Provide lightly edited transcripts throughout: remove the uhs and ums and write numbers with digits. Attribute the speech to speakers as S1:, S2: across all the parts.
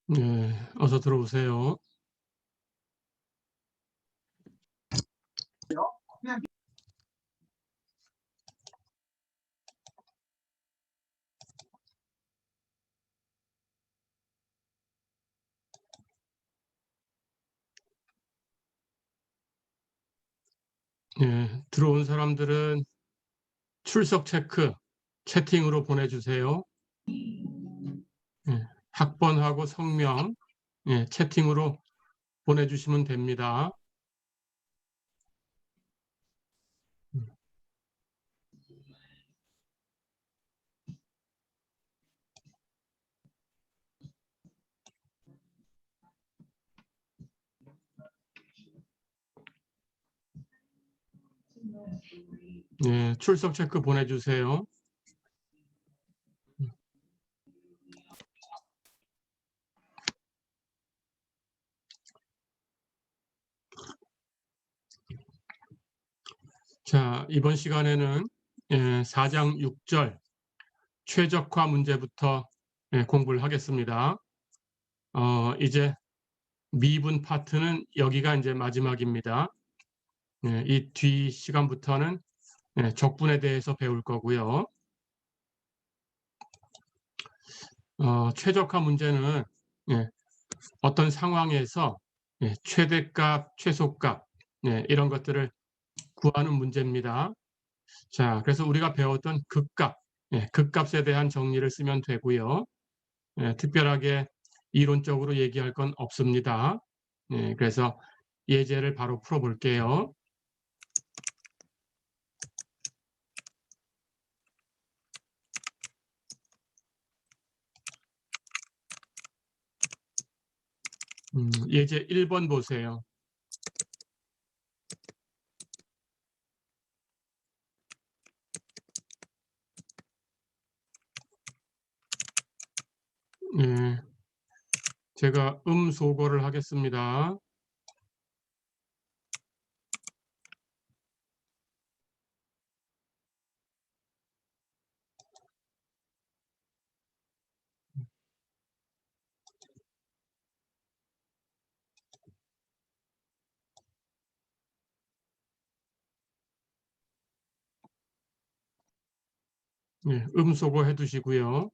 S1: 네, 어서 들어오세요. 네, 들어온 사람들은 출석 체크 채팅으로 보내주세요. 네, 학번하고 성명 채팅으로 보내주시면 됩니다. 네, 출석 체크 보내주세요. 자, 이번 시간에는 4장 6절 최적화 문제부터 공부를 하겠습니다. 이제 미분 파트는 여기가 이제 마지막입니다. 이 뒤 시간부터는 적분에 대해서 배울 거고요. 최적화 문제는 어떤 상황에서 최대값, 최소값 이런 것들을 구하는 문제입니다. 자, 그래서 우리가 배웠던 극값, 극값에 대한 정리를 쓰면 되고요. 특별하게 이론적으로 얘기할 건 없습니다. 그래서 예제를 바로 풀어볼게요. 예제 1번 보세요. 제가 소거를 하겠습니다. 소거 해두시고요.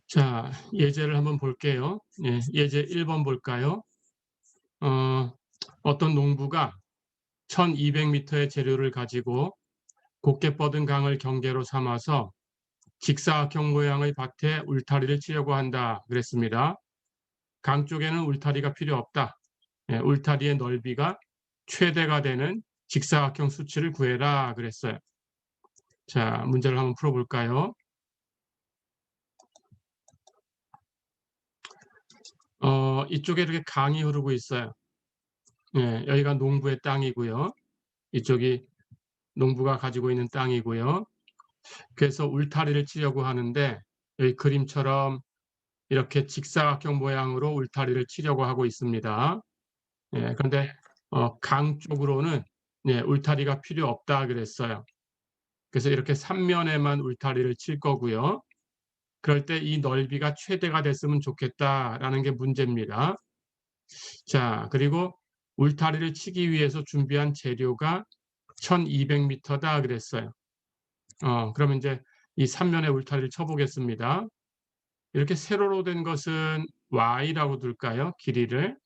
S1: 자, 예제를 한번 볼게요. 예제 1번 볼까요? 어떤 농부가 1200m의 재료를 가지고 곱게 뻗은 강을 경계로 삼아서 직사각형 모양의 밭에 울타리를 치려고 한다 그랬습니다. 강 쪽에는 울타리가 필요 없다. 울타리의 넓이가 최대가 되는 직사각형 수치를 구해라 그랬어요. 자, 문제를 한번 풀어볼까요? 이쪽에 이렇게 강이 흐르고 있어요. 여기가 농부의 땅이고요. 이쪽이 농부가 가지고 있는 땅이고요. 그래서 울타리를 치려고 하는데 여기 그림처럼 이렇게 직사각형 모양으로 울타리를 치려고 하고 있습니다. 그런데 강 쪽으로는 울타리가 필요 없다 그랬어요. 그래서 이렇게 3면에만 울타리를 칠 거고요. 그럴 때 이 넓이가 최대가 됐으면 좋겠다라는 게 문제입니다. 자, 그리고 울타리를 치기 위해서 준비한 재료가 1200m다 그랬어요. 그러면 이제 이 3면의 울타리를 쳐보겠습니다. 이렇게 세로로 된 것은 y라고 둘까요? 길이를.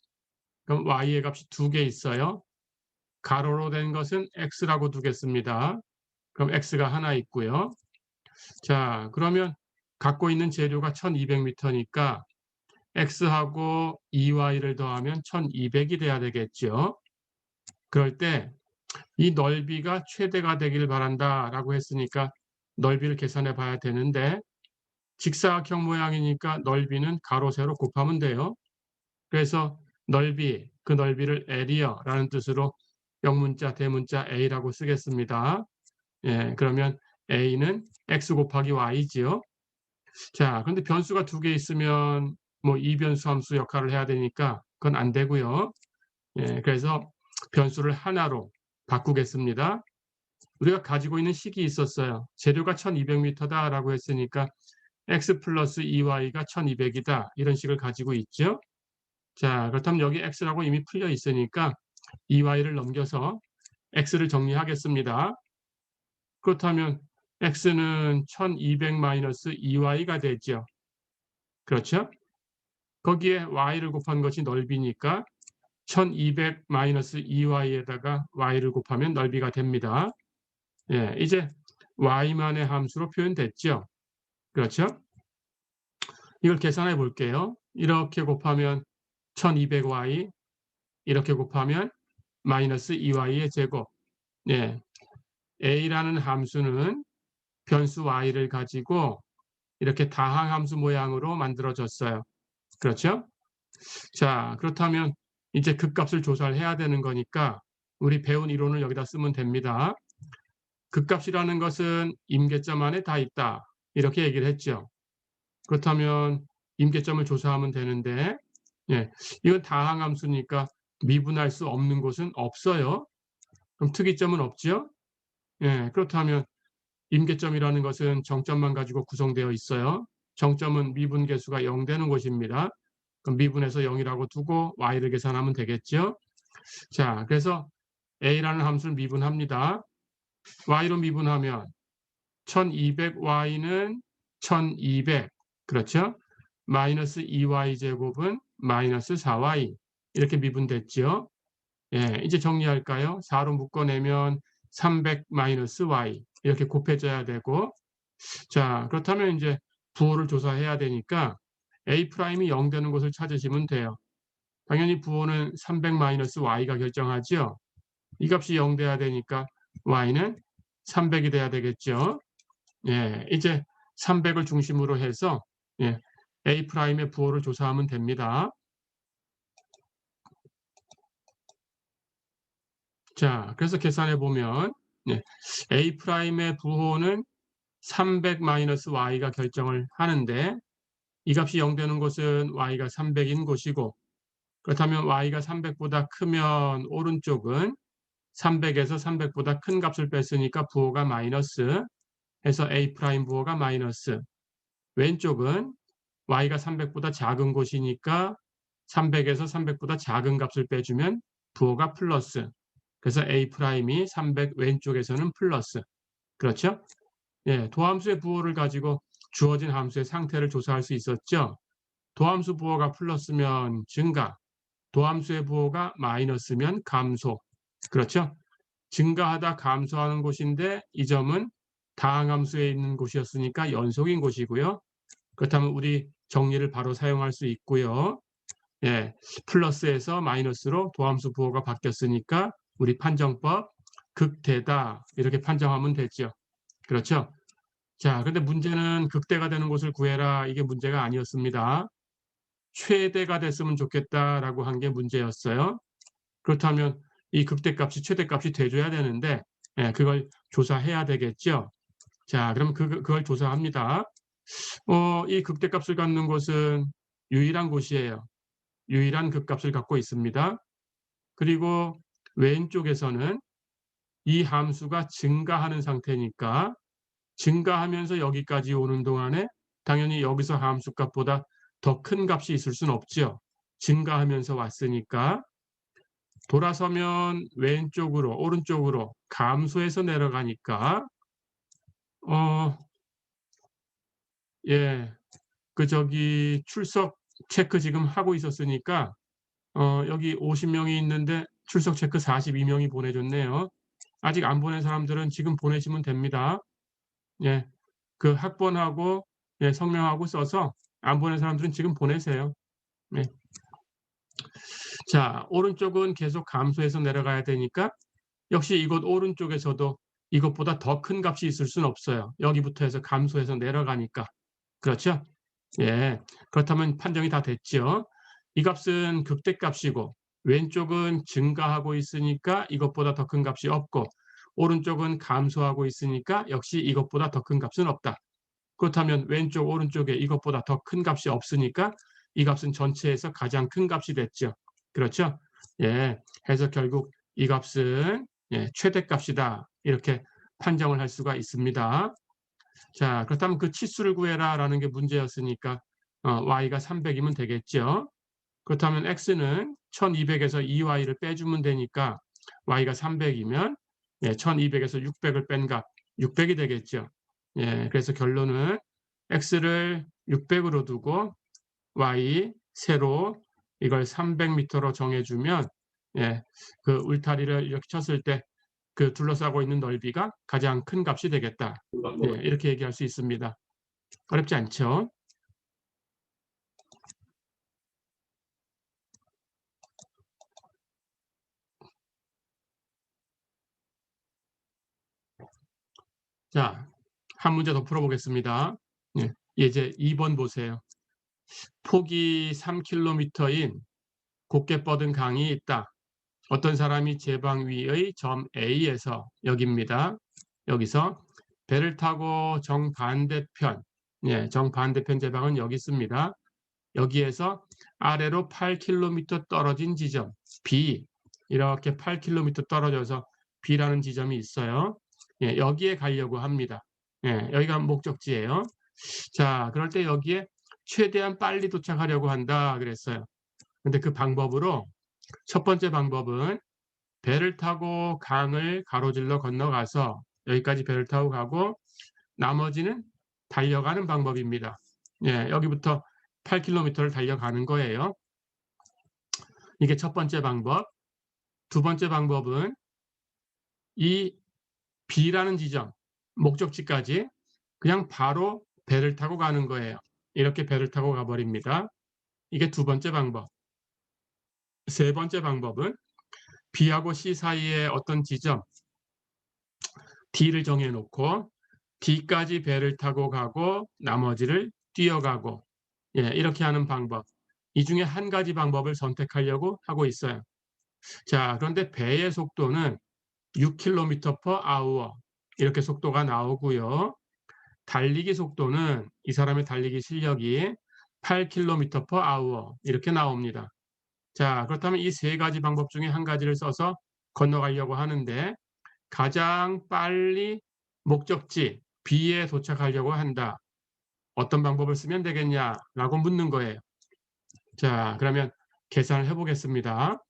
S1: 그럼 y의 값이 2개 있어요. 가로로 된 것은 x라고 두겠습니다. 그럼 x가 하나 있고요. 자, 그러면 갖고 있는 재료가 1200m니까 x하고 2y를 더하면 1200이 돼야 되겠죠. 그럴 때 이 넓이가 최대가 되길 바란다라고 했으니까 넓이를 계산해 봐야 되는데 직사각형 모양이니까 넓이는 가로 세로 곱하면 돼요. 그래서 넓이, 그 넓이를 L이여라는 뜻으로 영문자, 대문자 A라고 쓰겠습니다. 그러면 A는 X 곱하기 Y지요. 자, 그런데 변수가 2개 있으면 뭐 이변수 함수 역할을 해야 되니까 그건 안 되고요. 그래서 변수를 하나로 바꾸겠습니다. 우리가 가지고 있는 식이 있었어요. 재료가 1200m다라고 했으니까 x 플러스 2y가 1200이다. 이런 식을 가지고 있죠. 자, 그렇다면 여기 x라고 이미 풀려 있으니까 2y를 넘겨서 x를 정리하겠습니다. 그렇다면 x는 1200 마이너스 2y가 되죠. 그렇죠? 거기에 y를 곱한 것이 넓이니까 1200 마이너스 2y에다가 y를 곱하면 넓이가 됩니다. 예, 이제 y만의 함수로 표현됐죠. 그렇죠? 이걸 계산해 볼게요. 이렇게 곱하면 1200y, 이렇게 곱하면 마이너스 2y의 제곱. 예, a라는 함수는 변수 y를 가지고 이렇게 다항함수 모양으로 만들어졌어요. 그렇죠? 자, 그렇다면 이제 극값을 조사를 해야 되는 거니까 우리 배운 이론을 여기다 쓰면 됩니다. 극값이라는 것은 임계점 안에 다 있다. 이렇게 얘기를 했죠. 그렇다면 임계점을 조사하면 되는데, 예, 이건 다항함수니까 미분할 수 없는 곳은 없어요. 그럼 특이점은 없죠? 예, 그렇다면 임계점이라는 것은 정점만 가지고 구성되어 있어요. 정점은 미분계수가 0 되는 곳입니다. 그럼 미분해서 0이라고 두고 y를 계산하면 되겠죠. 자, 그래서 a라는 함수를 미분합니다. y로 미분하면 1200y는 1200, 그렇죠? 마이너스 2y 제곱은 마이너스 4y, 이렇게 미분됐죠. 예, 이제 정리할까요? 4로 묶어내면 300 마이너스 y, 이렇게 곱해져야 되고, 자, 그렇다면 이제 부호를 조사해야 되니까 A'이 0 되는 곳을 찾으시면 돼요. 당연히 부호는 300 마이너스 y가 결정하죠. 이 값이 0 돼야 되니까 y는 300이 돼야 되겠죠. 예, 이제 300을 중심으로 해서 예, A'의 부호를 조사하면 됩니다. 자, 그래서 계산해 보면 예, A'의 부호는 300 마이너스 y가 결정을 하는데 이 값이 0 되는 곳은 y가 300인 곳이고, 그렇다면 y가 300보다 크면 오른쪽은 300에서 300보다 큰 값을 뺐으니까 부호가 마이너스 해서 A' 부호가 마이너스, 왼쪽은 y가 300보다 작은 곳이니까 300에서 300보다 작은 값을 빼주면 부호가 플러스, 그래서 A'이 300 왼쪽에서는 플러스. 그렇죠? 예, 도함수의 부호를 가지고 주어진 함수의 상태를 조사할 수 있었죠. 도함수 부호가 플러스면 증가, 도함수의 부호가 마이너스면 감소. 그렇죠? 증가하다 감소하는 곳인데 이 점은 다항함수에 있는 곳이었으니까 연속인 곳이고요. 그렇다면 우리 정리를 바로 사용할 수 있고요. 예, 플러스에서 마이너스로 도함수 부호가 바뀌었으니까 우리 판정법 극대다, 이렇게 판정하면 되죠. 그렇죠? 자, 근데 문제는 극대가 되는 곳을 구해라, 이게 문제가 아니었습니다. 최대가 됐으면 좋겠다라고 한 게 문제였어요. 그렇다면 이 극대값이 최대값이 돼줘야 되는데 예, 그걸 조사해야 되겠죠. 자, 그럼 그걸 조사합니다. 이 극대값을 갖는 곳은 유일한 곳이에요. 유일한 극값을 갖고 있습니다. 그리고 왼쪽에서는 이 함수가 증가하는 상태니까 증가하면서 여기까지 오는 동안에 당연히 여기서 함수값보다 더 큰 값이 있을 수는 없죠. 증가하면서 왔으니까 돌아서면 왼쪽으로 오른쪽으로 감소해서 내려가니까 예, 저기 출석 체크 지금 하고 있었으니까 여기 50명이 있는데 출석 체크 42명이 보내줬네요. 아직 안 보낸 사람들은 지금 보내시면 됩니다. 예, 그 학번하고 예, 성명하고 써서 안 보낸 사람들은 지금 보내세요. 예. 자, 오른쪽은 계속 감소해서 내려가야 되니까 역시 이곳 오른쪽에서도 이것보다 더 큰 값이 있을 수는 없어요. 여기부터 해서 감소해서 내려가니까. 그렇죠? 예, 그렇다면 판정이 다 됐죠. 이 값은 극대값이고 왼쪽은 증가하고 있으니까 이것보다 더 큰 값이 없고, 오른쪽은 감소하고 있으니까 역시 이것보다 더 큰 값은 없다. 그렇다면 왼쪽 오른쪽에 이것보다 더 큰 값이 없으니까 이 값은 전체에서 가장 큰 값이 됐죠. 그렇죠? 예, 해서 결국 이 값은 최대값이다. 이렇게 판정을 할 수가 있습니다. 자, 그렇다면 그 치수를 구해라라는 게 문제였으니까 y가 300이면 되겠죠. 그렇다면 x는 1200에서 2y를 빼주면 되니까 y가 300이면 1200에서 600을 뺀 값 600이 되겠죠. 그래서 결론은 x를 600으로 두고 y 세로 이걸 300m로 정해주면 그 울타리를 이렇게 쳤을 때 그 둘러싸고 있는 넓이가 가장 큰 값이 되겠다. 이렇게 얘기할 수 있습니다. 어렵지 않죠? 자, 한 문제 더 풀어보겠습니다. 이제 2번 보세요. 폭이 3km인 곱게 뻗은 강이 있다. 어떤 사람이 제방 위의 점 A에서 여기입니다. 여기서 배를 타고 정반대편, 정반대편 제방은 여기 있습니다. 여기에서 아래로 8km 떨어진 지점 B, 이렇게 8km 떨어져서 B라는 지점이 있어요. 여기에 가려고 합니다. 여기가 목적지예요. 자, 그럴 때 여기에 최대한 빨리 도착하려고 한다 그랬어요. 근데 그 방법으로 첫 번째 방법은 배를 타고 강을 가로질러 건너가서 여기까지 배를 타고 가고 나머지는 달려가는 방법입니다. 여기부터 8km를 달려가는 거예요. 이게 첫 번째 방법. 두 번째 방법은 이 B라는 지점, 목적지까지 그냥 바로 배를 타고 가는 거예요. 이렇게 배를 타고 가버립니다. 이게 두 번째 방법. 세 번째 방법은 B하고 C 사이에 어떤 지점 D를 정해놓고 D까지 배를 타고 가고 나머지를 뛰어가고 이렇게 하는 방법. 이 중에 한 가지 방법을 선택하려고 하고 있어요. 자, 그런데 배의 속도는 6km/h 이렇게 속도가 나오고요. 달리기 속도는 이 사람의 달리기 실력이 8km/h 이렇게 나옵니다. 자, 그렇다면 이 세 가지 방법 중에 한 가지를 써서 건너가려고 하는데 가장 빨리 목적지 B에 도착하려고 한다. 어떤 방법을 쓰면 되겠냐라고 묻는 거예요. 자, 그러면 계산을 해보겠습니다.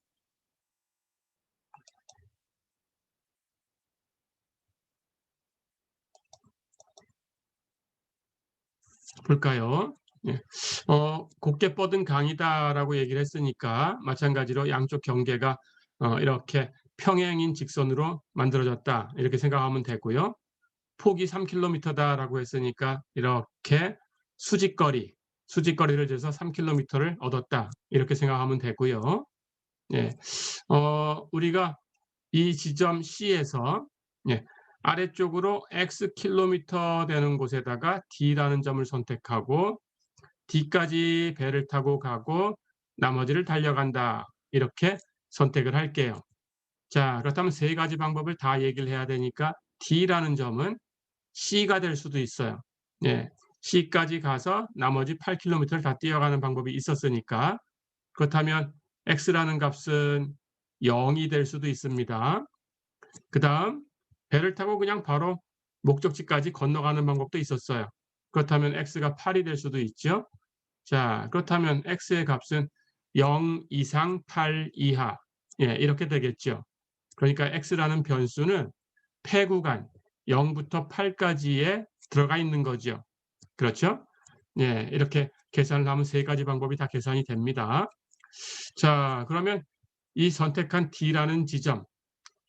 S1: 볼까요? 곱게 뻗은 강이다라고 얘기를 했으니까 마찬가지로 양쪽 경계가 이렇게 평행인 직선으로 만들어졌다 이렇게 생각하면 되고요. 폭이 3km다라고 했으니까 이렇게 수직거리를 재서 3km를 얻었다 이렇게 생각하면 되고요. 우리가 이 지점 C에서 아래쪽으로 X km 되는 곳에다가 D라는 점을 선택하고 D까지 배를 타고 가고 나머지를 달려간다. 이렇게 선택을 할게요. 자, 그렇다면 세 가지 방법을 다 얘기를 해야 되니까 D라는 점은 C가 될 수도 있어요. C까지 가서 나머지 8km를 다 뛰어가는 방법이 있었으니까 그렇다면 X라는 값은 0이 될 수도 있습니다. 그 다음 배를 타고 그냥 바로 목적지까지 건너가는 방법도 있었어요. 그렇다면 x가 8이 될 수도 있죠. 자, 그렇다면 x의 값은 0 이상 8 이하 이렇게 되겠죠. 그러니까 x라는 변수는 폐구간 0부터 8까지에 들어가 있는 거죠. 그렇죠? 이렇게 계산을 하면 세 가지 방법이 다 계산이 됩니다. 자, 그러면 이 선택한 D라는 지점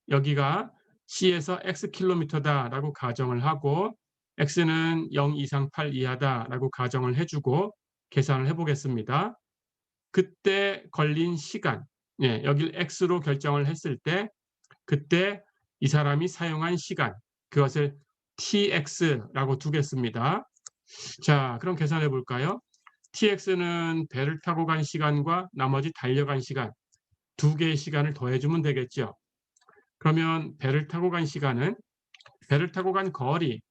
S1: 여기가 C에서 Xkm다라고 가정을 하고 X는 0 이상 8 이하다라고 가정을 해주고 계산을 해보겠습니다. 그때 걸린 시간, 여길 X로 결정을 했을 때 그때 이 사람이 사용한 시간, 그것을 TX라고 두겠습니다. 자, 그럼 계산해 볼까요? TX는 배를 타고 간 시간과 나머지 달려간 시간, 두 개의 시간을 더해주면 되겠죠. 그러면 배를 타고 간 시간은 배를 타고 간 거리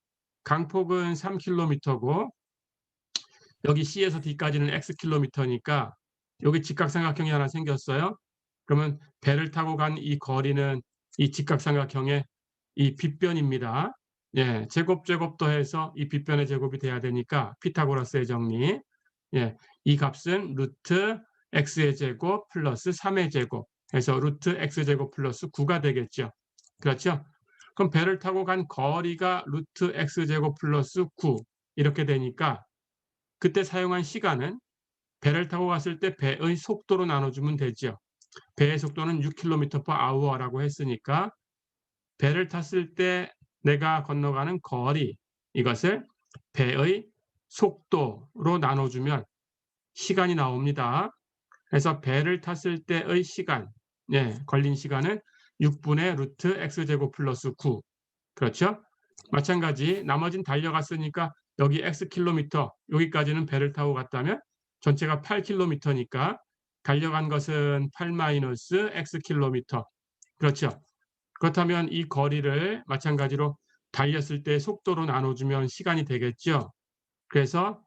S1: 강폭은 3km고 여기 C에서 D까지는 Xkm니까 여기 직각삼각형이 하나 생겼어요. 그러면 배를 타고 간 이 거리는 이 직각삼각형의 이 빗변입니다. 예, 제곱 더해서 이 빗변의 제곱이 돼야 되니까 피타고라스의 정리. 예, 이 값은 루트 x의 제곱 플러스 3의 제곱 해서 루트 x제곱 플러스 9가 되겠죠. 그렇죠? 그럼 배를 타고 간 거리가 루트 x제곱 플러스 9 이렇게 되니까 그때 사용한 시간은 배를 타고 갔을 때 배의 속도로 나눠주면 되죠. 배의 속도는 6km/h라고 했으니까 배를 탔을 때 내가 건너가는 거리 이것을 배의 속도로 나눠주면 시간이 나옵니다. 그래서 배를 탔을 때의 시간, 예, 걸린 시간은 6분의 루트 x제곱 플러스 9. 그렇죠? 마찬가지 나머진 달려갔으니까 여기 x 여기까지는 배를 타고 갔다면 전체가 8km니까 달려간 것은 8 마이너스 x 그렇죠? 그렇다면 이 거리를 마찬가지로 달렸을 때 속도로 나눠주면 시간이 되겠죠. 그래서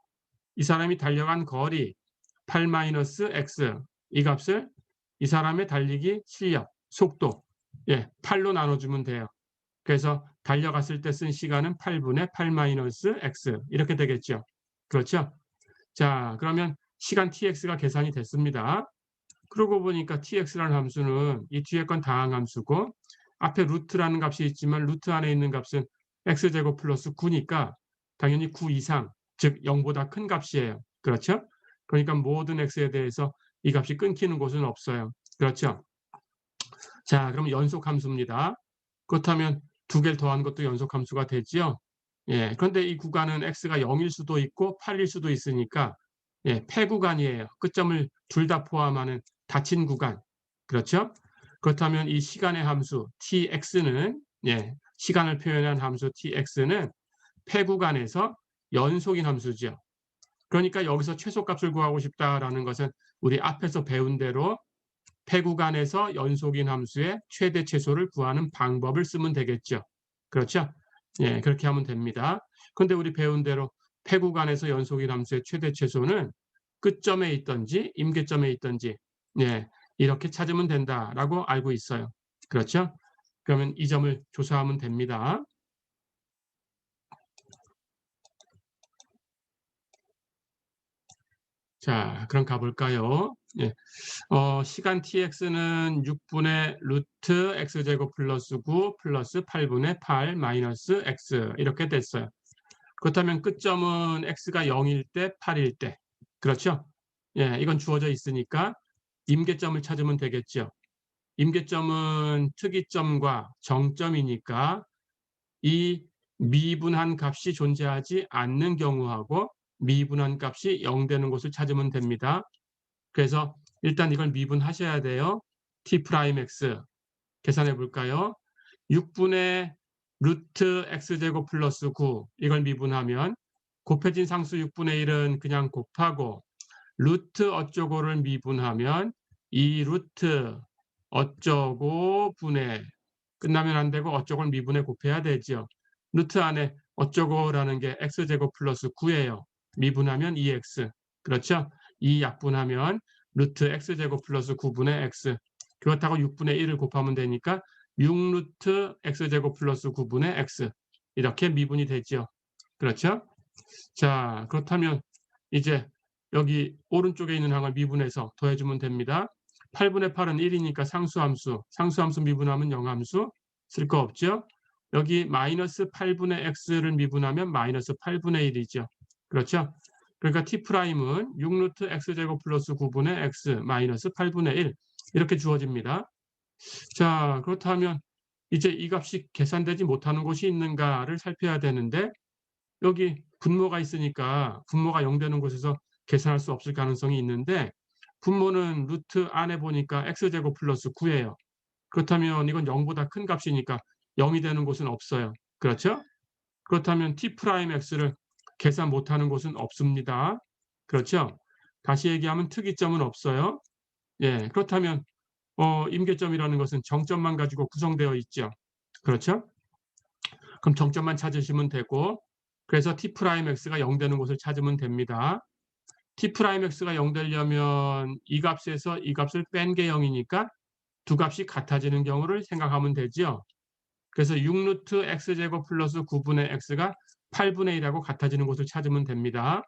S1: 이 사람이 달려간 거리 8 마이너스 x 이 값을 이 사람의 달리기 실력, 속도 8로 나눠주면 돼요. 그래서 달려갔을 때 쓴 시간은 8분의 8 마이너스 x 이렇게 되겠죠. 그렇죠? 자, 그러면 시간 tx가 계산이 됐습니다. 그러고 보니까 tx라는 함수는 이 뒤에 건 다항함수고 앞에 루트라는 값이 있지만 루트 안에 있는 값은 x제곱 플러스 9니까 당연히 9 이상, 즉 0보다 큰 값이에요. 그렇죠? 그러니까 모든 x에 대해서 이 값이 끊기는 곳은 없어요. 그렇죠? 자, 그럼 연속함수입니다. 그렇다면 두 개를 더한 것도 연속함수가 되지요. 예, 그런데 이 구간은 x가 0일 수도 있고 8일 수도 있으니까 폐구간이에요. 끝점을 둘 다 포함하는 닫힌 구간. 그렇죠? 그렇다면 이 시간의 함수 tx는 시간을 표현한 함수 tx는 폐구간에서 연속인 함수죠. 그러니까 여기서 최소값을 구하고 싶다라는 것은 우리 앞에서 배운 대로 폐구간에서 연속인 함수의 최대 최소를 구하는 방법을 쓰면 되겠죠. 그렇죠? 예, 그렇게 하면 됩니다. 그런데 우리 배운 대로 폐구간에서 연속인 함수의 최대 최소는 끝점에 있든지 임계점에 있든지 이렇게 찾으면 된다라고 알고 있어요. 그렇죠? 그러면 이 점을 조사하면 됩니다. 자, 그럼 가볼까요? 예. 시간 tx는 6분의 루트 x제곱 플러스 9 플러스 8분의 8 마이너스 x 이렇게 됐어요. 그렇다면 끝점은 x가 0일 때 8일 때 그렇죠? 예, 이건 주어져 있으니까 임계점을 찾으면 되겠죠. 임계점은 특이점과 정점이니까 이 미분한 값이 존재하지 않는 경우하고 미분한 값이 0 되는 곳을 찾으면 됩니다. 그래서 일단 이걸 미분하셔야 돼요. t 프라임 x 계산해 볼까요? 6분의 루트 x제곱 플러스 9 이걸 미분하면 곱해진 상수 6분의 1은 그냥 곱하고 루트 어쩌고를 미분하면 이 루트 어쩌고 분의 끝나면 안 되고 어쩌고를 미분해 곱해야 되죠. 루트 안에 어쩌고라는 게 x제곱 플러스 9예요. 미분하면 2x. 그렇죠? 이 약분하면 루트 x제곱 플러스 9분의 x. 그렇다고 6분의 1을 곱하면 되니까 6루트 x제곱 플러스 9분의 x. 이렇게 미분이 되죠. 그렇죠? 자, 그렇다면 이제 여기 오른쪽에 있는 항을 미분해서 더해주면 됩니다. 8분의 8은 1이니까 상수함수. 상수함수 미분하면 영함수. 쓸 거 없죠? 여기 마이너스 8분의 x를 미분하면 마이너스 8분의 1이죠. 그렇죠? 그러니까 t'은 6루트 x제곱 플러스 9분의 x 마이너스 8분의 1 이렇게 주어집니다. 자, 그렇다면 이제 이 값이 계산되지 못하는 곳이 있는가를 살펴야 되는데 여기 분모가 있으니까 분모가 0 되는 곳에서 계산할 수 없을 가능성이 있는데 분모는 루트 안에 보니까 x제곱 플러스 9예요. 그렇다면 이건 0보다 큰 값이니까 0이 되는 곳은 없어요. 그렇죠? 그렇다면 t 프라임 x를 계산 못하는 곳은 없습니다. 그렇죠? 다시 얘기하면 특이점은 없어요. 예, 그렇다면 임계점이라는 것은 정점만 가지고 구성되어 있죠. 그렇죠? 그럼 정점만 찾으시면 되고 그래서 t 프라임 x가 0 되는 곳을 찾으면 됩니다. t 프라임 x가 0 되려면 이 값에서 이 값을 뺀 게 0이니까 두 값이 같아지는 경우를 생각하면 되죠. 그래서 6루트 x제곱 플러스 9분의 x가 8분의 1하고 같아지는 곳을 찾으면 됩니다.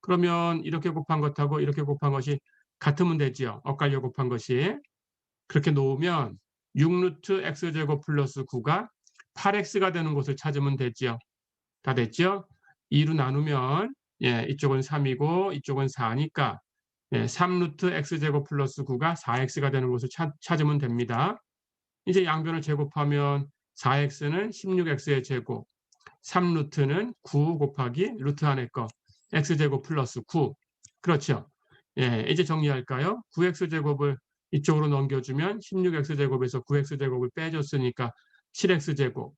S1: 그러면 이렇게 곱한 것하고 이렇게 곱한 것이 같으면 되지요. 엇갈려 곱한 것이. 그렇게 놓으면 6루트 x제곱 플러스 9가 8x가 되는 곳을 찾으면 되지요. 다 됐죠? 2로 나누면 이쪽은 3이고 이쪽은 4니까 3루트 x제곱 플러스 9가 4x가 되는 곳을 찾으면 됩니다. 이제 양변을 제곱하면 4x는 16x의 제곱, 3루트는 9 곱하기 루트 안의 거 x제곱 플러스 9. 그렇죠? 이제 정리할까요? 9x제곱을 이쪽으로 넘겨주면 16x제곱에서 9x제곱을 빼줬으니까 7x제곱.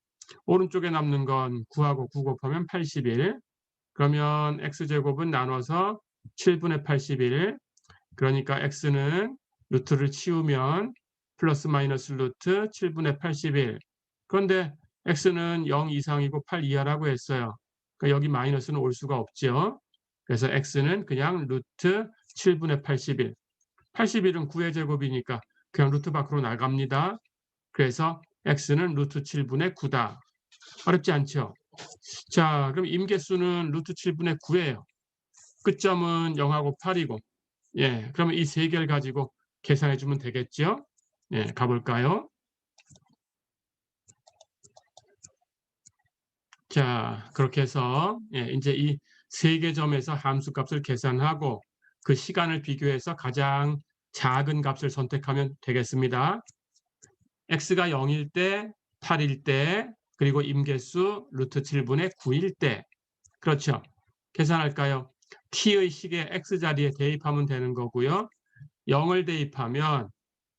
S1: 오른쪽에 남는 건 9하고 9 곱하면 81. 그러면 x제곱은 나눠서 7분의 81. 그러니까 x는 루트를 치우면 플러스 마이너스 루트 7분의 81. 그런데 x는 0 이상이고 8 이하라고 했어요. 그러니까 여기 마이너스는 올 수가 없죠. 그래서 x는 그냥 루트 7분의 81. 81은 9의 제곱이니까 그냥 루트 밖으로 나갑니다. 그래서 x는 루트 7분의 9다. 어렵지 않죠? 자, 그럼 임계수는 루트 7분의 9예요. 끝점은 0하고 8이고. 그러면 이 세 개를 가지고 계산해 주면 되겠죠? 가볼까요? 자, 그렇게 해서 이제 이 세 개 점에서 함수 값을 계산하고 그 시간을 비교해서 가장 작은 값을 선택하면 되겠습니다. x가 0일 때, 8일 때, 그리고 임계수 루트 7분의 9일 때. 그렇죠? 계산할까요? t의 식에 x자리에 대입하면 되는 거고요. 0을 대입하면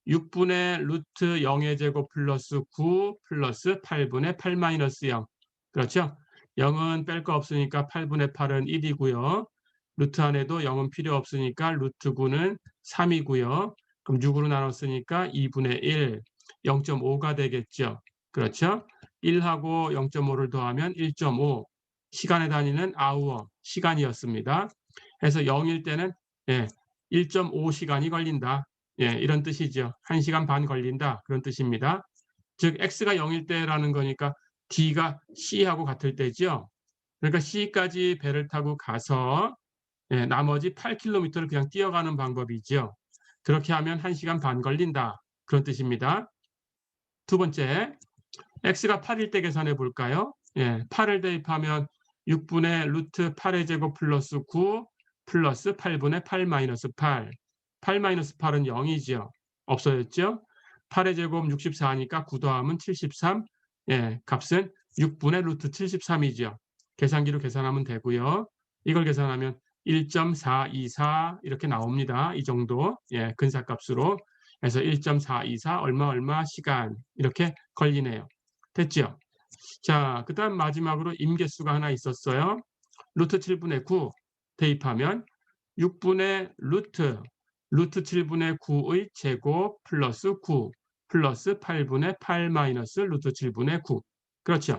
S1: 6분의 루트 0의 제곱 플러스 9 플러스 8분의 8 마이너스 0. 그렇죠? 0은 뺄 거 없으니까 8분의 8은 1이고요. 루트 안에도 0은 필요 없으니까 루트 9는 3이고요. 그럼 6으로 나눴으니까 2분의 1, 0.5가 되겠죠. 그렇죠? 1하고 0.5를 더하면 1.5. 시간의 단위는 아우어, 시간이었습니다. 그래서 0일 때는 1.5시간이 걸린다. 이런 뜻이죠. 1시간 반 걸린다. 그런 뜻입니다. 즉 x가 0일 때라는 거니까 d가 c하고 같을 때죠. 그러니까 c까지 배를 타고 가서 나머지 8km를 그냥 뛰어가는 방법이죠. 그렇게 하면 1시간 반 걸린다. 그런 뜻입니다. 두 번째, x가 8일 때 계산해 볼까요? 8을 대입하면 6분의 루트 8의 제곱 플러스 9 플러스 8분의 8 마이너스 8. 8 마이너스 8은 0이죠. 없어졌죠? 8의 제곱 64니까 9 더하면 73. 값은 6분의 루트 73이죠. 계산기로 계산하면 되고요. 이걸 계산하면 1.424 이렇게 나옵니다. 이 정도 근사값으로. 그래서 1.424 얼마 시간 이렇게 걸리네요. 됐죠? 자, 그 다음 마지막으로 임계수가 하나 있었어요. 루트 7분의 9 대입하면 6분의 루트 7분의 9의 제곱 플러스 9 플러스 8분의 8 마이너스 루트 7분의 9. 그렇죠.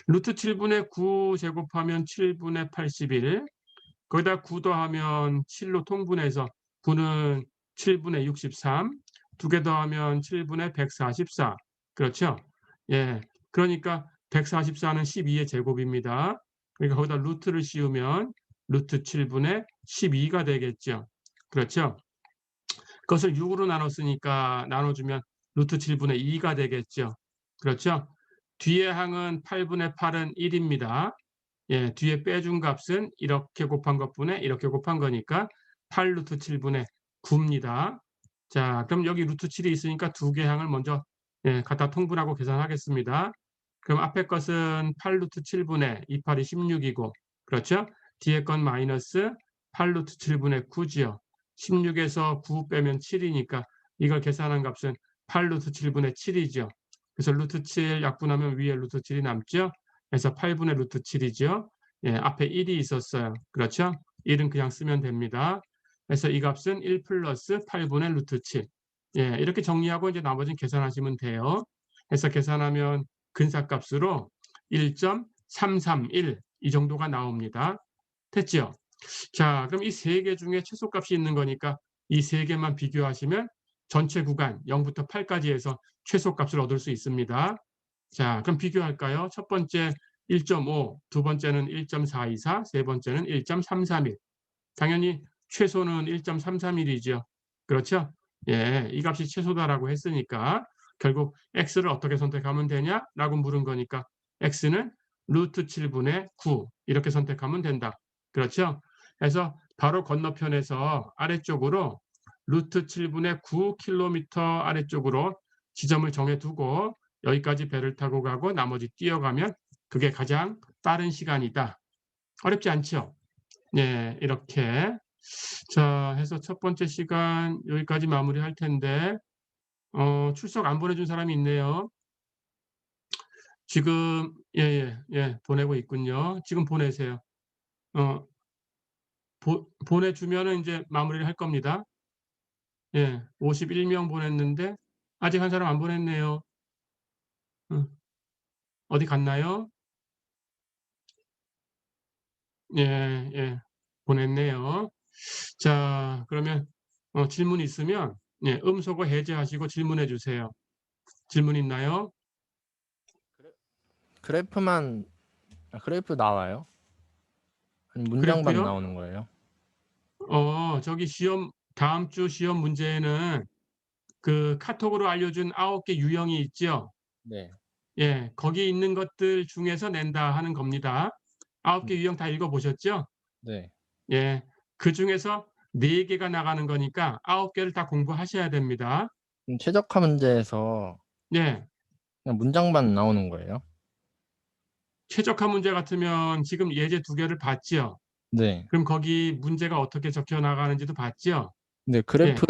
S1: 루트 7분의 9 제곱하면 7분의 81. 거기다 9 더하면 7로 통분해서 9는 7분의 63. 두 개 더하면 7분의 144. 그렇죠. 그러니까 144는 12의 제곱입니다. 그러니까 거기다 루트를 씌우면 루트 7분의 12가 되겠죠. 그렇죠. 그것을 6으로 나눴으니까 나눠주면 루트 7분의 2가 되겠죠. 그렇죠. 뒤에 항은 8분의 8은 1입니다. 뒤에 빼준 값은 이렇게 곱한 것분에 이렇게 곱한 거니까 8 루트 7분의 9입니다. 자, 그럼 여기 루트 7이 있으니까 두 개 항을 먼저 갖다 통분하고 계산하겠습니다. 그럼 앞에 것은 8 루트 7분의 2, 8이 16이고 그렇죠? 뒤에 건 마이너스 8 루트 7분의 9지요. 16에서 9 빼면 7이니까 이걸 계산한 값은 8 루트 7분의 7이죠. 그래서 루트 7 약분하면 위에 루트 7이 남죠. 그래서 8분의 루트 7이죠. 앞에 1이 있었어요. 그렇죠? 1은 그냥 쓰면 됩니다. 그래서 이 값은 1 플러스 8분의 루트 7. 이렇게 정리하고 이제 나머지는 계산하시면 돼요. 그래서 계산하면 근사값으로 1.331 이 정도가 나옵니다. 됐죠? 자, 그럼 이 세 개 중에 최소값이 있는 거니까 이 세 개만 비교하시면 전체 구간 0부터 8까지 해서 최소값을 얻을 수 있습니다. 자, 그럼 비교할까요? 첫 번째 1.5, 두 번째는 1.424, 세 번째는 1.331. 당연히 최소는 1.331이죠. 그렇죠? 예, 이 값이 최소다라고 했으니까 결국 x를 어떻게 선택하면 되냐라고 물은 거니까 x는 루트 7분의 9 이렇게 선택하면 된다. 그렇죠? 그래서 바로 건너편에서 아래쪽으로 루트 7분의 9km 아래쪽으로 지점을 정해두고 여기까지 배를 타고 가고 나머지 뛰어가면 그게 가장 빠른 시간이다. 어렵지 않죠? 네, 이렇게. 자, 해서 첫 번째 시간 여기까지 마무리할 텐데, 출석 안 보내준 사람이 있네요. 지금, 보내고 있군요. 지금 보내세요. 보내주면은 이제 마무리를 할 겁니다. 예, 51명 보냈는데, 아직 한 사람 안 보냈네요. 어디 갔나요? 예, 보냈네요. 자, 그러면, 질문 있으면, 음소거 해제하시고 질문해 주세요. 질문 있나요?
S2: 그래프만 그래프 나와요? 아니 문장만
S1: 그래프요?
S2: 나오는 거예요?
S1: 저기 다음 주 시험 문제에는 그 카톡으로 알려준 9개 유형이 있죠?
S2: 네.
S1: 예, 거기 있는 것들 중에서 낸다 하는 겁니다. 9개 유형 다 읽어보셨죠?
S2: 네.
S1: 예, 그 중에서 4개가 나가는 거니까 9개를 다 공부하셔야 됩니다.
S2: 그럼 최적화 문제에서
S1: 예,
S2: 그냥 문장만 나오는 거예요?
S1: 최적화 문제 같으면 지금 예제 2개를 봤죠?
S2: 네.
S1: 그럼 거기 문제가 어떻게 적혀 나가는지도 봤죠?
S2: 네,
S1: 예,
S2: 그래프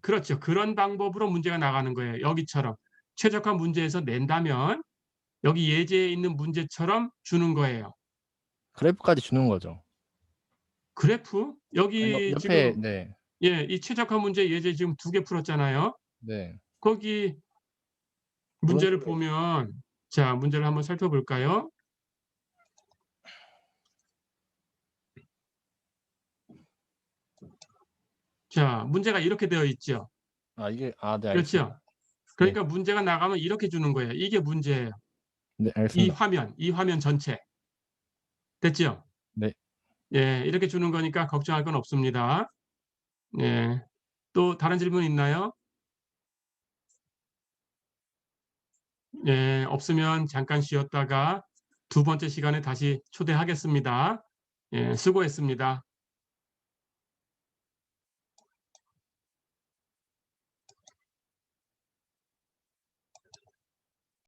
S1: 그렇죠. 그런 방법으로 문제가 나가는 거예요. 여기처럼. 최적화 문제에서 낸다면 여기 예제에 있는 문제처럼 주는 거예요.
S2: 그래프까지 주는 거죠.
S1: 그래프?
S2: 아니,
S1: 여기
S2: 옆에
S1: 지금,
S2: 네.
S1: 이 최적화 문제 예제 지금 2개 풀었잖아요.
S2: 네.
S1: 거기 문제를
S2: 오른쪽에
S1: 보면, 자, 문제를 한번 살펴볼까요? 자, 문제가 이렇게 되어 있죠.
S2: 이게 네,
S1: 그렇죠?
S2: 알겠습니다. 네.
S1: 그러니까 문제가 나가면 이렇게 주는 거예요. 이게 문제예요.
S2: 네,
S1: 이
S2: 알겠습니다.
S1: 화면 전체. 됐죠?
S2: 네.
S1: 예, 이렇게 주는 거니까 걱정할 건 없습니다. 예. 또 다른 질문 있나요? 예, 없으면 잠깐 쉬었다가 두 번째 시간에 다시 초대하겠습니다. 예, 수고했습니다.